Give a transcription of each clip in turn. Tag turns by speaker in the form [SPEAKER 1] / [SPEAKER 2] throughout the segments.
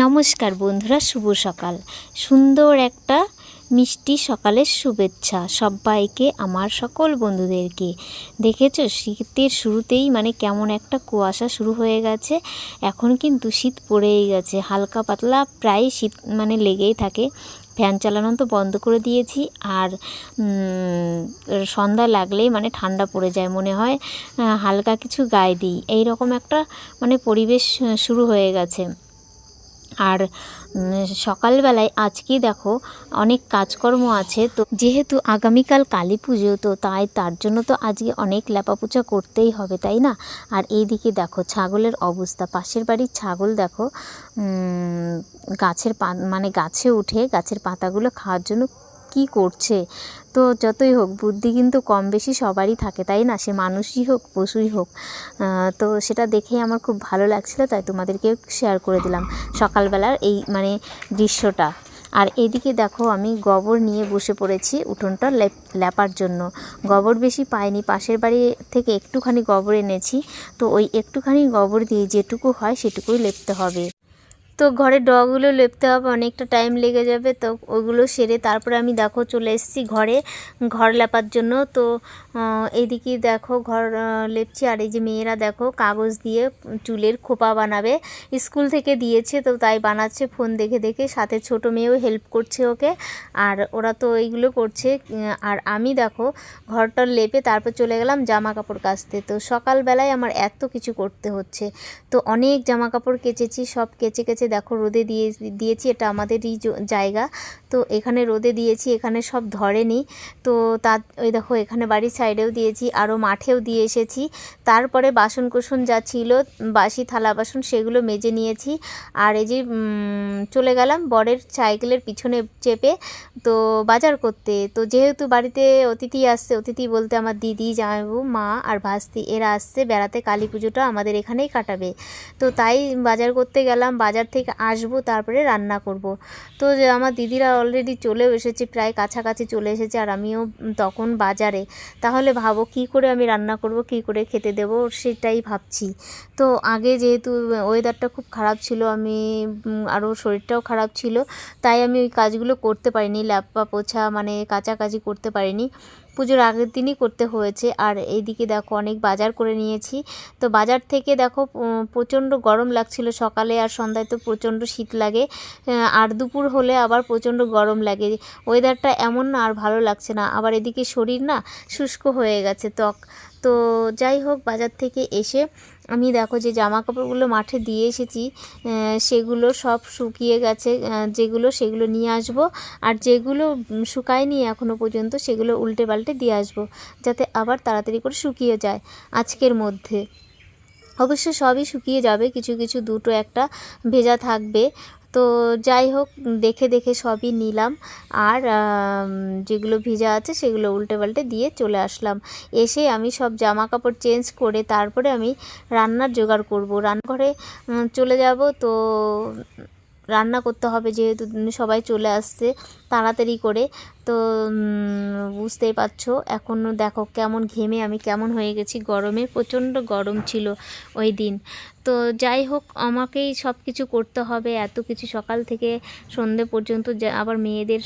[SPEAKER 1] নমস্কার বন্ধুরা, শুভ সকাল। সুন্দর একটা মিষ্টি সকালের শুভেচ্ছা সবাইকে, আমার সকল বন্ধুদেরকে। দেখেছো শীতের শুরুতেই কেমন একটা কুয়াশা শুরু হয়ে গেছে। এখন কিন্তু শীত পড়েই গেছে, হালকা পাতলা প্রায় শীত লেগেই থাকে। ফ্যান চালানো তো বন্ধ করে দিয়েছি, আর সন্ধ্যা লাগলেই ঠান্ডা পড়ে যায়, মনে হয় হালকা কিছু গায়ে দিই, এইরকম একটা পরিবেশ শুরু হয়ে গেছে। আর সকালবেলায় আজকে দেখো অনেক কাজকর্ম আছে, তো যেহেতু আগামীকাল কালী পুজো, তো তার জন্য তো আজকে অনেক লেপাপোছা করতেই হবে, তাই না? আর এইদিকে দেখো ছাগলের অবস্থা, পাশের বাড়ির ছাগল দেখো গাছের গাছে উঠে গাছের পাতাগুলো খাওয়ার জন্য কি করছে। তো যতই হোক বুদ্ধি কিন্তু কম বেশি সবারই থাকে, তাই না? সে মানুষই হোক পশুই হোক। তো সেটা দেখেই আমার খুব ভালো লাগছিলো, তাই তোমাদেরকে শেয়ার করে দিলাম সকালবেলার এই দৃশ্যটা। আর এদিকে দেখো আমি গোবর নিয়ে বসে পড়েছি উঠোনটা লেপার জন্য। গোবর বেশি পাইনি, পাশের বাড়ি থেকে একটুখানি গোবর এনেছি, তো ওই একটুখানি গোবর দিয়ে যেটুকু হয় সেটুকুই লেপতে হবে। তো ঘরের ডগুলো লেপতে হবে, অনেকটা টাইম লেগে যাবে, তো ওইগুলো সেরে তারপরে আমি দেখো চলে এসেছি ঘর লেপার জন্য। তো এইদিকে দেখো ঘর লেপছি, আর এই যে মেয়েরা দেখো কাগজ দিয়ে চুলের খোপা বানাবে, স্কুল থেকে দিয়েছে, তো তাই বানাচ্ছে ফোন দেখে দেখে, সাথে ছোট মেয়েও হেল্প করছে ওকে, আর ওরা তো এইগুলো করছে। আর আমি দেখো ঘরটা লেপে তারপর চলে গেলাম জামা কাপড় কাচতে। তো সকালবেলায় আমার এত কিছু করতে হচ্ছে, তো অনেক জামা কাপড় কেচেছি, সব কেচে দেখো রোদে দিয়েছি। এটা আমাদেরই জায়গা, তো এখানে রোদে দিয়েছি, এখানে সব ধরেনি। তো ওই দেখো এখানে বাড়ির সাইডেও দিয়েছি, আরও মাঠেও দিয়ে এসেছি। তারপরে বাসনকোসন যা ছিল বাসি থালা বাসন সেগুলো মেজে নিয়েছি। আর এই যে চলে গেলাম বরের সাইকেলের পিছনে চেপে তো বাজার করতে। তো যেহেতু বাড়িতে অতিথি আসছে, অতিথি বলতে আমার দিদি, জামাইবাবু, মা আর ভাস্তি, এরা আসছে বেড়াতে, কালী পুজোটা আমাদের এখানেই কাটাবে। তো তাই বাজার করতে গেলাম, বাজার থেকে আসবো তারপরে রান্না করব। তো আমার দিদিরা অলরেডি চলেও এসেছে, প্রায় কাছাকাছি চলে এসেছে, আর আমিও তখন বাজারে। তাহলে ভাবো কি করে আমি রান্না করব, কি করে খেতে দেবো, সেটাই ভাবছি। তো আগে যেহেতু ওয়েদারটা খুব খারাপ ছিল, আমি আরও শরীরটাও খারাপ ছিল, তাই আমি ওই কাজগুলো করতে পারিনি, ল্যাপা পোছা কাচাকাচি করতে পারিনি, পুজোর আগের দিনই করতে হয়েছে। আর এইদিকে দেখো অনেক বাজার করে নিয়েছি। তো বাজার থেকে দেখো প্রচণ্ড গরম লাগছিল সকালে, আর সন্ধ্যায় তো প্রচণ্ড শীত লাগে, আর দুপুর হলে আবার প্রচণ্ড গরম লাগে। ওয়েদারটা এমন না, আর ভালো লাগছে না। আবার এদিকে শরীর না শুষ্ক হয়ে গেছে ত্বক। তো যাই হোক, বাজার থেকে এসে আমি দেখো যে জামা কাপড়গুলো মাঠে দিয়ে এসেছি, সেগুলো সব শুকিয়ে গেছে, সেগুলো নিয়ে আসব। আর যেগুলো শুকায়নি এখনও পর্যন্ত সেগুলো উল্টে পাল্টে দিয়ে আসবো, যাতে আবার তাড়াতাড়ি করে শুকিয়ে যায় আজকের মধ্যে। অবশ্য সবই শুকিয়ে যাবে, কিছু কিছু দুটো একটা ভেজা থাকবে। তো যাই হোক, দেখে দেখে সবই নিলাম, আর যেগুলো ভিজা আছে সেগুলো উল্টে পাল্টে দিয়ে চলে আসলাম। এসে আমি সব জামা কাপড় চেঞ্জ করে তারপরে আমি রান্নার জোগাড় করব, রান্নাঘরে চলে যাব। তো রান্না করতে হবে, যেহেতু সবাই চলে আসছে তাড়াতাড়ি করে। তো বুঝতেই পারছো, এখনও দেখো কেমন ঘেমে আমি কেমন হয়ে গেছি, গরমে প্রচণ্ড গরম ছিল ওই দিন। তো যাই হোক, আমাকেই সব কিছু করতে হবে, এত কিছু সকাল থেকে সন্ধে পর্যন্ত, আবার মেয়েদের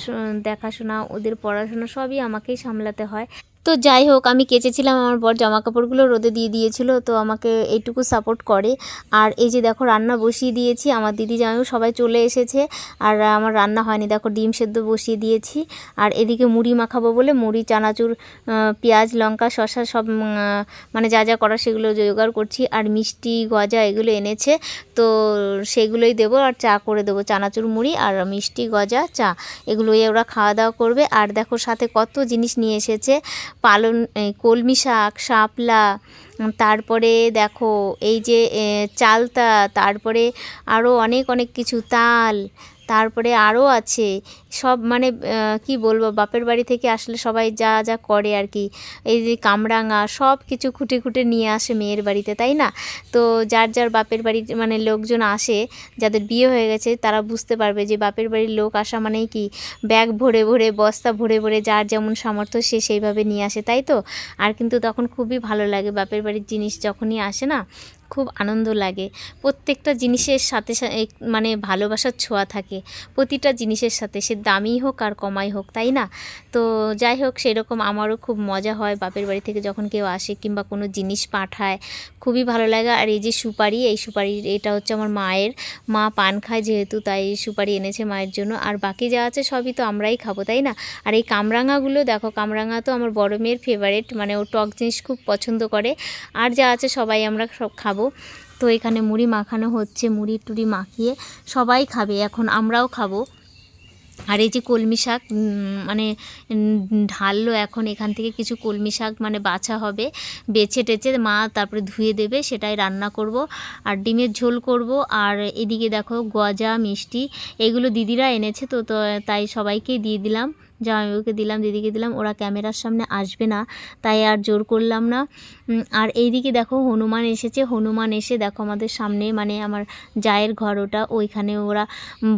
[SPEAKER 1] দেখাশোনা, ওদের পড়াশোনা সবই আমাকেই সামলাতে হয়। তো যাই হোক, আমি কেচেছিলাম, আমার বর জামা কাপড়গুলো রোদে দিয়ে দিয়েছিল, তো আমাকে এইটুকু সাপোর্ট করে। আর এই যে দেখো রান্না বসিয়ে দিয়েছি, আমার দিদি জামাইও সবাই চলে এসেছে, আর আমার রান্না হয়নি, দেখো ডিম সেদ্ধ বসিয়ে দিয়েছি। আর এদিকে মুড়ি মাখাবো বলে মুড়ি, চানাচুর, পেঁয়াজ, লঙ্কা, শসা সব যা যা করা সেগুলো জোগাড় করছি। আর মিষ্টি গজা এগুলো এনেছে, তো সেগুলোই দেবো, আর চা করে দেবো, চানাচুর মুড়ি আর মিষ্টি গজা চা, এগুলোই ওরা খাওয়া দাওয়া করবে। আর দেখো সাথে কত জিনিস নিয়ে এসেছে, কলমি শাক, শাপলা, তারপরে দেখো এই যে চালতা, তারপরে আরও অনেক অনেক কিছু, তাল, তারপরে আরও আছে সব, কি বলবো, বাপের বাড়ি থেকে আসলে সবাই যা যা করে আর কি, এই যে কামরাঙা, সব কিছু খুঁটে খুঁটে নিয়ে আসে মেয়ের বাড়িতে, তাই না? তো যার যার বাপের বাড়ি লোকজন আসে, যাদের বিয়ে হয়ে গেছে তারা বুঝতে পারবে যে বাপের বাড়ির লোক আসা মানেই কি, ব্যাগ ভরে ভরে, বস্তা ভরে ভরে, যার যেমন সামর্থ্য সে সেইভাবে নিয়ে আসে, তাই তো? আর কিন্তু তখন খুবই ভালো লাগে বাপের বাড়ির জিনিস যখনই আসে না, খুব আনন্দ লাগে। প্রত্যেকটা জিনিসের সাথে মানে ভালোবাসার ছোঁয়া থাকে প্রতিটা জিনিসের সাথে, সে দামি হোক আর কমাই হোক, তাই না? তো যাই হোক, সেরকম আমারও খুব মজা হয় বাপের বাড়ি থেকে যখন কেউ আসে কিংবা কোনো জিনিস পাঠায়, খুবই ভালো লাগে। আর এই যে সুপারি, এই সুপারি এটা হচ্ছে আমার মায়ের, মা পান খায় যেহেতু, তাই সুপারি এনেছে মায়ের জন্য। আর বাকি যা আছে সবই তো আমরাই খাবো, তাই না? আর এই কামরাঙাগুলো দেখো, কামরাঙা তো আমার বড় মেয়ের ফেভারিট, মানে ও টক জিনিস খুব পছন্দ করে। আর যা আছে সবাই আমরা সব খাবো। তো এখানে মুড়ি মাখানো হচ্ছে, মুড়ি টুড়ি মাখিয়ে সবাই খাবে, এখন আমরাও খাবো। আর এই যে কলমি শাক মানে ঢাললো, এখন এখান থেকে কিছু কলমি শাক মানে বাছা হবে, বেছে টেছে মা তারপরে ধুয়ে দেবে, সেটাই রান্না করব। আর ডিমের ঝোল করব। আর এদিকে দেখো গজা মিষ্টি এগুলো দিদিরা এনেছে, তো তাই সবাইকেই দিয়ে দিলাম, জামাইবাবুকে দিলাম, দিদিকে দিলাম। ওরা ক্যামেরার সামনে আসবে না, তাই আর জোর করলাম না। আর এইদিকে দেখো হনুমান এসেছে, হনুমান এসে দেখো আমাদের সামনে, মানে আমার জায়ের ঘর ওটা, ওইখানে ওরা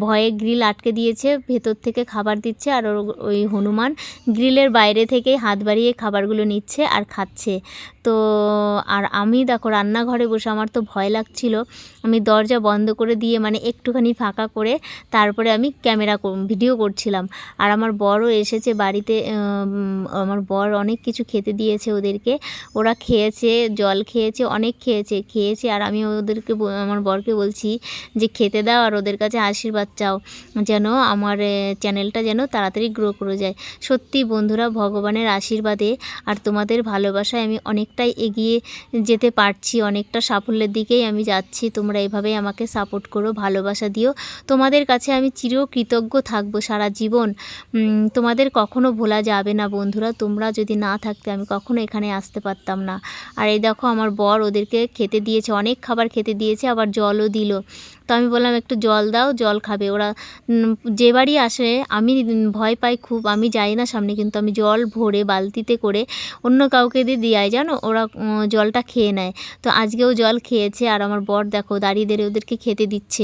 [SPEAKER 1] ভয়ে গ্রিল আটকে দিয়েছে, ভেতর থেকে খাবার দিচ্ছে। আর ওই হনুমান গ্রিলের বাইরে থেকে হাত বাড়িয়ে খাবারগুলো নিচ্ছে আর খাচ্ছে। তো আর আমি দেখো রান্নাঘরে বসে, আমার তো ভয় লাগছিল, আমি দরজা বন্ধ করে দিয়ে মানে একটুখানি ফাঁকা করে তারপরে আমি ভিডিও করছিলাম। আর আমার বরও এসেছে বাড়িতে, আমার বর অনেক কিছু খেতে দিয়েছে ওদেরকে, ওরা খেয়েছে, জল খেয়েছে, অনেক খেয়েছে। আর আমি ওদেরকে, আমার বরকে বলছি যে খেতে দাও আর ওদের কাছে আশীর্বাদ চাও, যেন আমার চ্যানেলটা যেন তাড়াতাড়ি গ্রো করে যায়। সত্যি বন্ধুরা, ভগবানের আশীর্বাদে আর তোমাদের ভালোবাসায় আমি অনেকটাই এগিয়ে যেতে পারছি, অনেকটা সাফল্যের দিকেই আমি যাচ্ছি। তোমরা এভাবেই আমাকে সাপোর্ট করো, ভালোবাসা দিও। তোমাদের কাছে আমি চিরকৃতজ্ঞ থাকবো সারা জীবন। তোমাদের কখনো ভোলা যাবে না বন্ধুরা, তোমরা যদি না থাকতে আমি কখনো এখানে আসতে পারতাম না। আর এই দেখো আমার বর ওদেরকে খেতে দিয়েছে, অনেক খাবার খেতে দিয়েছে, আবার জলও দিল। তো আমি বললাম একটু জল দাও, জল খাবে ওরা। যে বাড়ি আসে আমি ভয় পাই খুব, আমি যাই না সামনে, কিন্তু আমি জল ভরে বালতিতে করে অন্য কাউকে দিয়ে জানো, ওরা জলটা খেয়ে নেয়। তো আজকেও জল খেয়েছে। আর আমার বর দেখো দাঁড়িয়ে ওদেরকে খেতে দিচ্ছে,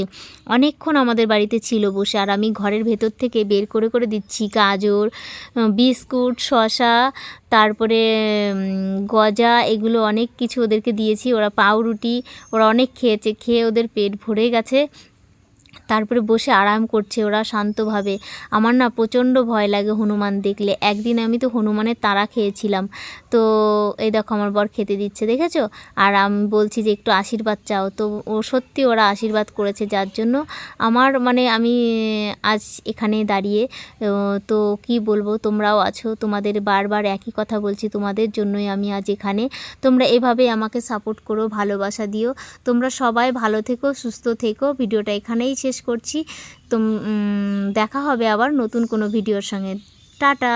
[SPEAKER 1] অনেকক্ষণ আমাদের বাড়িতে ছিল বসে। আর আমি ঘরের ভেতর থেকে বের করে দিচ্ছি গাজর, বিস্কুট, শসা, তারপরে গজা, এগুলো অনেক কিছু ওদেরকে দিয়েছি। ওরা পাউরুটি, ওরা অনেক খেয়েছে, খেয়ে ওদের পেট ভরে গেছে, তারপরে বসে আরাম করছে ওরা শান্তভাবে। আমার না প্রচণ্ড ভয় লাগে হনুমান দেখলে, একদিন আমি তো হনুমানের তাড়া খেয়েছিলাম। তো এই দেখো আমার বর খেতে দিচ্ছে, দেখেছো? আর আমি বলছি যে একটু আশীর্বাদ চাও, তো ও সত্যি ওরা আশীর্বাদ করেছে, যার জন্য আমার মানে আমি আজ এখানে দাঁড়িয়ে। তো কি বলবো, তোমরাও আছো, তোমাদের বারবার একই কথা বলছি, তোমাদের জন্যই আমি আজ এখানে। তোমরা এভাবে আমাকে সাপোর্ট করো, ভালোবাসা দিও। তোমরা সবাই ভালো থেকো, সুস্থ থেকো। ভিডিওটা এখানেই শেষ করছি। তো দেখা হবে আবার নতুন কোনো ভিডিওর সঙ্গে। টাটা।